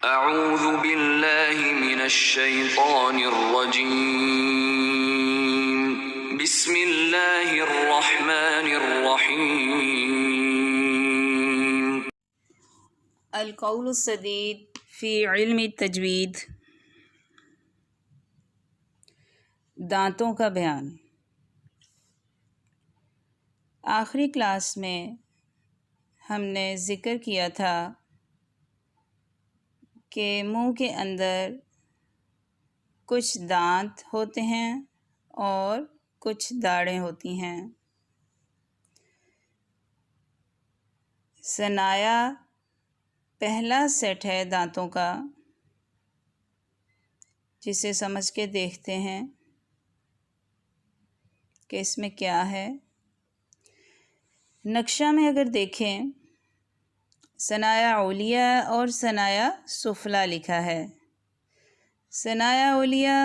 اعوذ باللہ من الشیطان الرجیم بسم اللہ الرحمن الرحیم۔ القول السدید فی علم التجوید، دانتوں کا بیان۔ آخری کلاس میں ہم نے ذکر کیا تھا کہ منہ کے اندر کچھ دانت ہوتے ہیں اور کچھ داڑیں ہوتی ہیں۔ ثنایا پہلا سیٹ ہے دانتوں کا، جسے سمجھ کے دیکھتے ہیں کہ اس میں کیا ہے۔ نقشہ میں اگر دیکھیں، ثنایا علیہ اور ثنایا سفلی لکھا ہے۔ ثنایا علیہ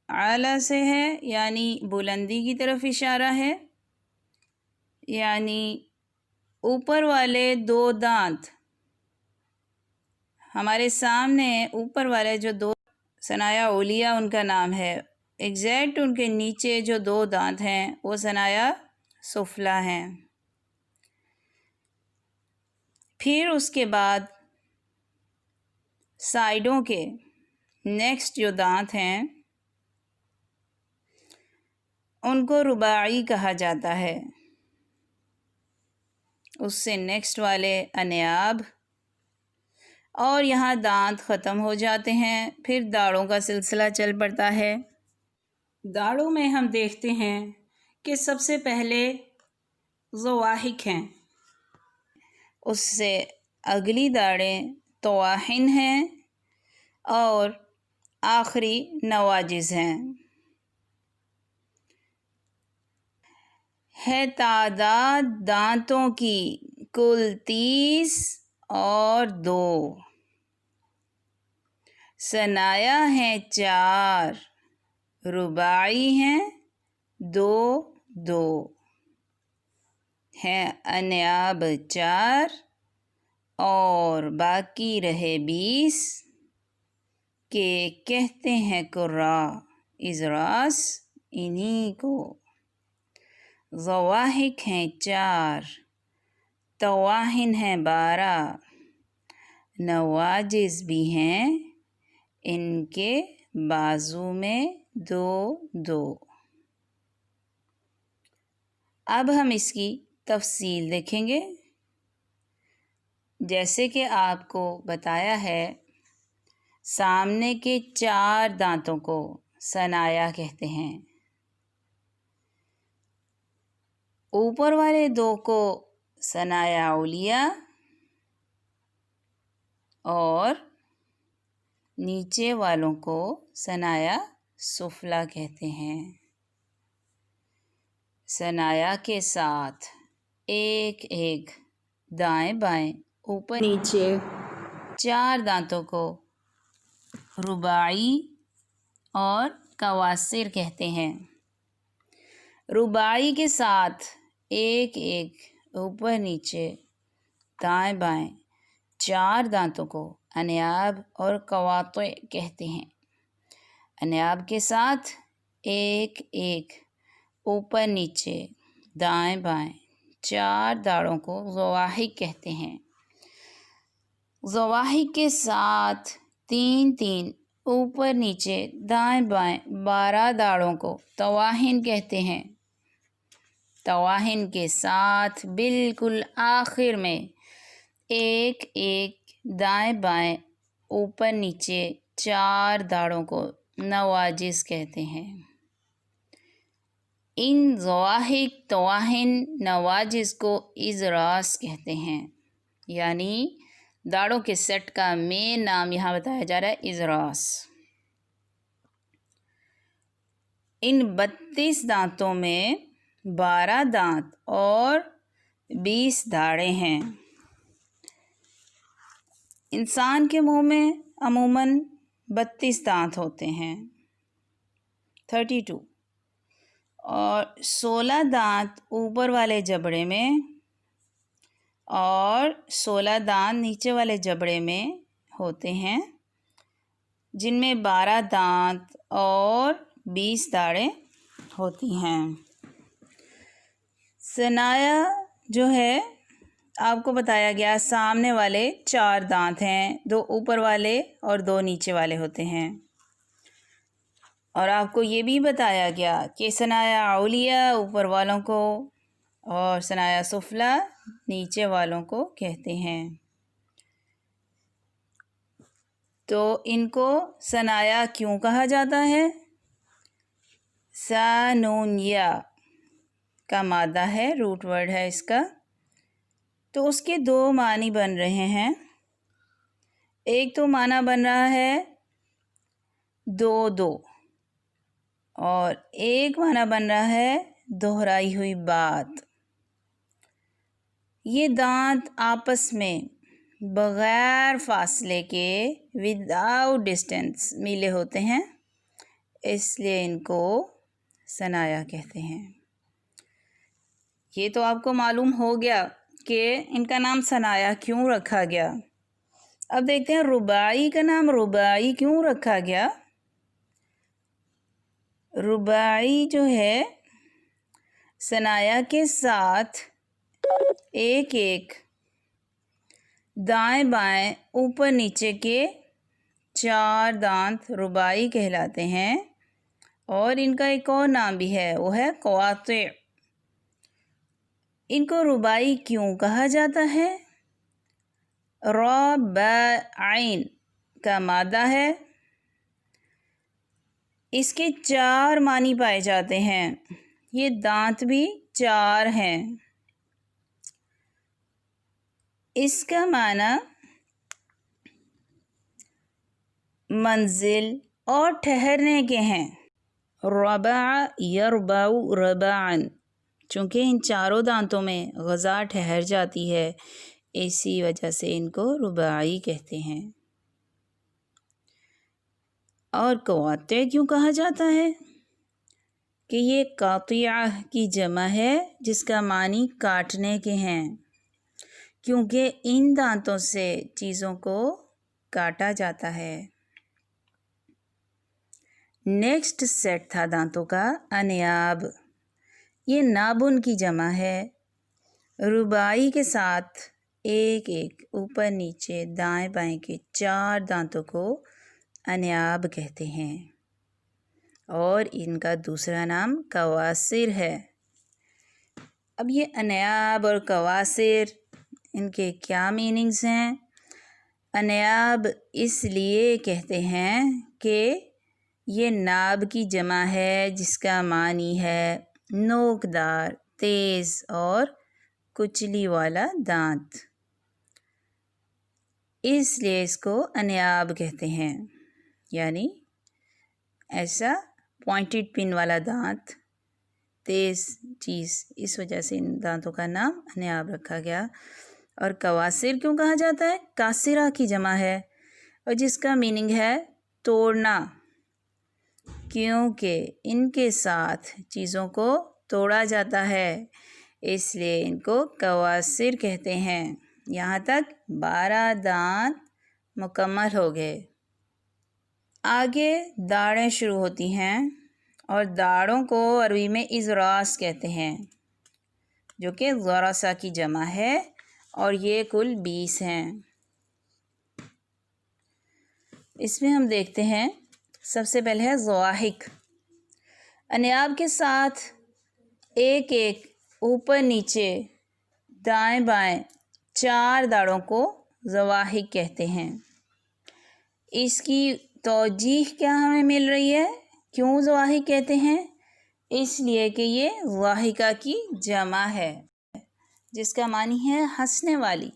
اعلیٰ سے ہے، یعنی بلندی کی طرف اشارہ ہے، یعنی اوپر والے دو دانت ہمارے سامنے اوپر والے جو دو ثنایا علیہ ان کا نام ہے، ایگزیکٹ ان کے نیچے جو دو دانت ہیں وہ ثنایا سفلی ہیں۔ پھر اس کے بعد سائیڈوں کے نیکسٹ جو دانت ہیں ان کو رباعی کہا جاتا ہے۔ اس سے نیکسٹ والے انیاب، اور یہاں دانت ختم ہو جاتے ہیں۔ پھر داڑوں کا سلسلہ چل پڑتا ہے۔ داڑوں میں ہم دیکھتے ہیں کہ سب سے پہلے ضواحک ہیں، اس سے اگلی داڑیں طواحن ہیں، اور آخری نواجذ ہیں۔ ہے تعداد دانتوں کی کل 30 اور 2، ثنایا ہیں 4، رباعی ہیں 2 2، ہیں انیاب 4 اور باقی رہے 20 کہ کہتے ہیں قرا اضراس انہی کو۔ ضواحک ہیں 4، طواحن ہیں 12، نواجذ بھی ہیں ان کے بازو میں 2 2۔ اب ہم اس کی تفصیل دیکھیں گے۔ جیسے کہ آپ کو بتایا ہے، سامنے کے 4 دانتوں کو ثنایا کہتے ہیں، اوپر والے 2 کو ثنایا علیہ اور نیچے والوں کو ثنایا سفلی کہتے ہیں۔ ثنایا کے ساتھ ایک ایک دائیں بائیں اوپر نیچے 4 دانتوں کو رباعی اور قواصر کہتے ہیں۔ رباعی کے ساتھ ایک ایک اوپر نیچے دائیں بائیں 4 دانتوں کو انیاب اور قواطع کہتے ہیں۔ انیاب کے ساتھ ایک ایک اوپر نیچے دائیں بائیں 4 داڑوں کو ضواحک کہتے ہیں۔ ضواحک کے ساتھ 3 3 اوپر نیچے دائیں بائیں 12 داڑوں کو طواحن کہتے ہیں۔ طواحن کے ساتھ بالکل آخر میں ایک ایک دائیں بائیں اوپر نیچے 4 داڑوں کو نواجذ کہتے ہیں۔ ان ضواحک طواحن نواجذ کو اضراس کہتے ہیں، یعنی داڑوں کے سیٹ کا مین نام یہاں بتایا جا رہا ہے اضراس۔ ان 32 دانتوں میں 12 دانت اور 20 داڑیں ہیں۔ انسان کے منہ میں عموماً 32 دانت ہوتے ہیں، 32، اور 16 دانت اوپر والے جبڑے میں اور 16 دانت نیچے والے جبڑے میں ہوتے ہیں، جن میں 12 دانت اور 20 داڑیں ہوتی ہیں۔ ثنایا جو ہے آپ کو بتایا گیا سامنے والے 4 دانت ہیں، 2 اوپر والے اور 2 نیچے والے ہوتے ہیں، اور آپ کو یہ بھی بتایا گیا کہ ثنایا علیہ اوپر والوں کو اور ثنایا سفلی نیچے والوں کو کہتے ہیں۔ تو ان کو ثنایا کیوں کہا جاتا ہے؟ ثانویہ کا مادہ ہے، روٹ ورڈ ہے اس کا، تو اس کے 2 معنی بن رہے ہیں۔ ایک تو معنی بن رہا ہے 2 اور ایک معنی بن رہا ہے دہرائی ہوئی بات۔ یہ دانت آپس میں بغیر فاصلے کے وداؤٹ ڈسٹینس ملے ہوتے ہیں، اس لیے ان کو ثنایا کہتے ہیں۔ یہ تو آپ کو معلوم ہو گیا کہ ان کا نام ثنایا کیوں رکھا گیا۔ اب دیکھتے ہیں رباعی کا نام رباعی کیوں رکھا گیا۔ رباعی جو ہے ثنایا کے ساتھ ایک دائیں بائیں اوپر نیچے کے 4 دانت رباعی کہلاتے ہیں، اور ان کا ایک اور نام بھی ہے، وہ ہے قواطع۔ ان کو رباعی کیوں کہا جاتا ہے؟ رباعین کا مادہ ہے، اس کے 4 معنی پائے جاتے ہیں، یہ دانت بھی 4 ہیں۔ اس کا معنی منزل اور ٹھہرنے کے ہیں۔ ربع یربع ربعا، چونکہ ان 4 دانتوں میں غذا ٹھہر جاتی ہے، اسی وجہ سے ان کو رباعی کہتے ہیں۔ اور قواطع کیوں کہا جاتا ہے؟ کہ یہ قاطعہ کی جمع ہے، جس کا معنی کاٹنے کے ہیں، کیونکہ ان دانتوں سے چیزوں کو کاٹا جاتا ہے۔ نیکسٹ سیٹ تھا دانتوں کا انیاب، یہ نابن کی جمع ہے۔ رباعی کے ساتھ ایک اوپر نیچے دائیں بائیں کے 4 دانتوں کو انیاب کہتے ہیں، اور ان کا دوسرا نام قواصر ہے۔ اب یہ انیاب اور قواصر، ان کے کیا میننگز ہیں؟ انیاب اس لیے کہتے ہیں کہ یہ ناب کی جمع ہے، جس کا معنی ہے نوکدار، تیز اور کچلی والا دانت، اس لیے اس کو انیاب کہتے ہیں، یعنی ایسا پوائنٹڈ پن والا دانت، تیز چیز، اس وجہ سے ان دانتوں کا نام انیاب رکھا گیا۔ اور قواصر کیوں کہا جاتا ہے؟ قاصرہ کی جمع ہے، اور جس کا میننگ ہے توڑنا، کیونکہ ان کے ساتھ چیزوں کو توڑا جاتا ہے، اس لیے ان کو قواصر کہتے ہیں۔ یہاں تک 12 دانت مکمل ہو گئے۔ آگے داڑیں شروع ہوتی ہیں، اور داڑوں کو عربی میں اضراس کہتے ہیں، جو کہ ضرسہ کی جمع ہے، اور یہ کل 20 ہیں۔ اس میں ہم دیکھتے ہیں سب سے پہلے ہے ضواحک۔ انیاب کے ساتھ ایک اوپر نیچے دائیں بائیں 4 داڑوں کو ضواحک کہتے ہیں۔ اس کی توجیہ کیا ہمیں مل رہی ہے؟ کیوں ضواحک کہتے ہیں؟ اس لیے کہ یہ ضاحکہ کی جمع ہے، جس کا معنی ہے ہنسنے والی،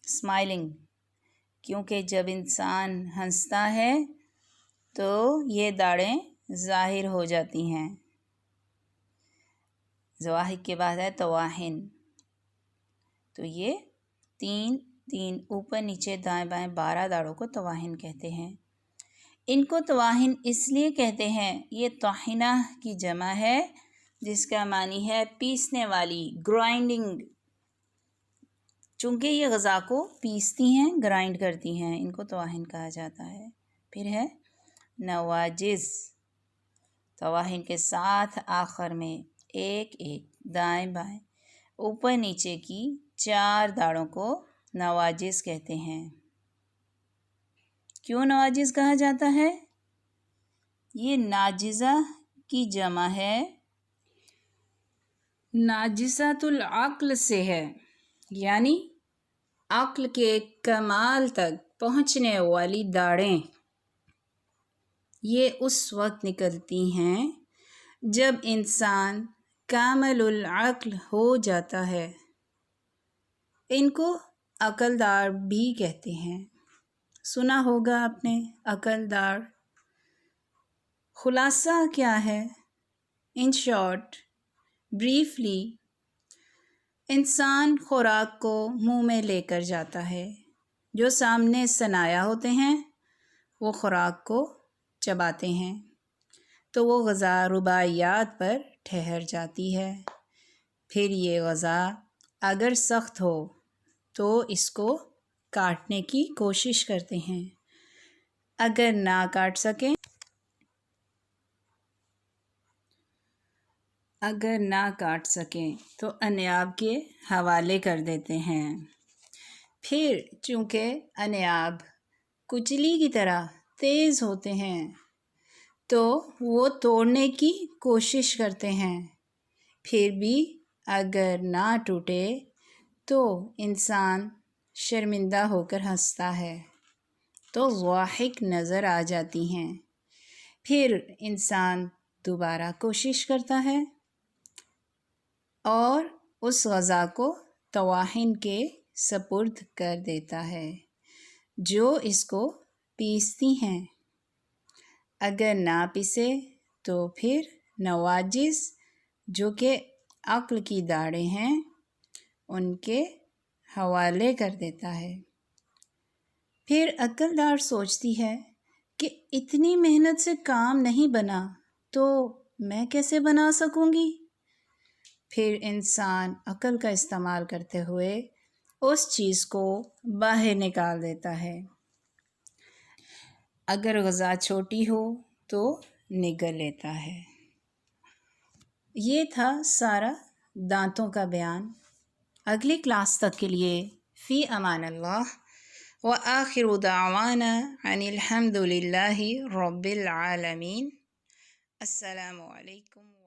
اسمائلنگ، کیونکہ جب انسان ہنستا ہے تو یہ داڑیں ظاہر ہو جاتی ہیں۔ ضواحک کے بعد ہے طواحن، تو یہ 3 اوپر نیچے دائیں بائیں 12 داڑوں کو طواحن کہتے ہیں۔ ان کو طواحن اس لیے کہتے ہیں، یہ طاحنہ کی جمع ہے، جس کا معنی ہے پیسنے والی، گرائنڈنگ. چونکہ یہ غذا کو پیستی ہیں، گرائنڈ کرتی ہیں، ان کو طواہن کہا جاتا ہے. پھر ہے نواجز، طواہن کے ساتھ آخر میں ایک ایک دائیں بائیں اوپر نیچے کی 4 داڑوں کو نواجز کہتے ہیں. کیوں نواجز کہا جاتا ہے؟ یہ ناجزہ کی جمع ہے، ناجزۃ العقل سے ہے، یعنی عقل کے کمال تک پہنچنے والی داڑیں. یہ اس وقت نکلتی ہیں جب انسان کامل العقل ہو جاتا ہے. ان کو عقل دار بھی کہتے ہیں. سنا ہوگا آپ نے عقل دار. خلاصہ کیا ہے؟ ان شارٹ، بریفلی، انسان خوراک کو منہ میں لے کر جاتا ہے. جو سامنے صنایا ہوتے ہیں وہ خوراک کو چباتے ہیں تو وہ غذا رباعیات پر ٹھہر جاتی ہے. پھر یہ غذا اگر سخت ہو تو اس کو کاٹنے کی کوشش کرتے ہیں. اگر نہ کاٹ سکیں تو انیاب کے حوالے کر دیتے ہیں. پھر چونکہ انیاب کچلی کی طرح تیز ہوتے ہیں تو وہ توڑنے کی کوشش کرتے ہیں. پھر بھی اگر نہ ٹوٹے تو انسان شرمندہ ہو کر ہنستا ہے تو ضاحک نظر آ جاتی ہیں. پھر انسان دوبارہ کوشش کرتا ہے اور اس غذا کو طواہن کے سپرد کر دیتا ہے جو اس کو پیستی ہیں. اگر نہ پیسے تو پھر نواجز جو کہ عقل کی داڑیں ہیں ان کے حوالے کر دیتا ہے. پھر عقل دار سوچتی ہے کہ اتنی محنت سے کام نہیں بنا تو میں کیسے بنا سکوں گی؟ پھر انسان عقل کا استعمال کرتے ہوئے اس چیز کو باہر نکال دیتا ہے. اگر غذا چھوٹی ہو تو نگل لیتا ہے. یہ تھا سارا دانتوں کا بیان. اگلی کلاس تک کے لیے فی امان اللہ، وآخر دعوانا ان الحمد للہ رب العالمین. السلام علیکم.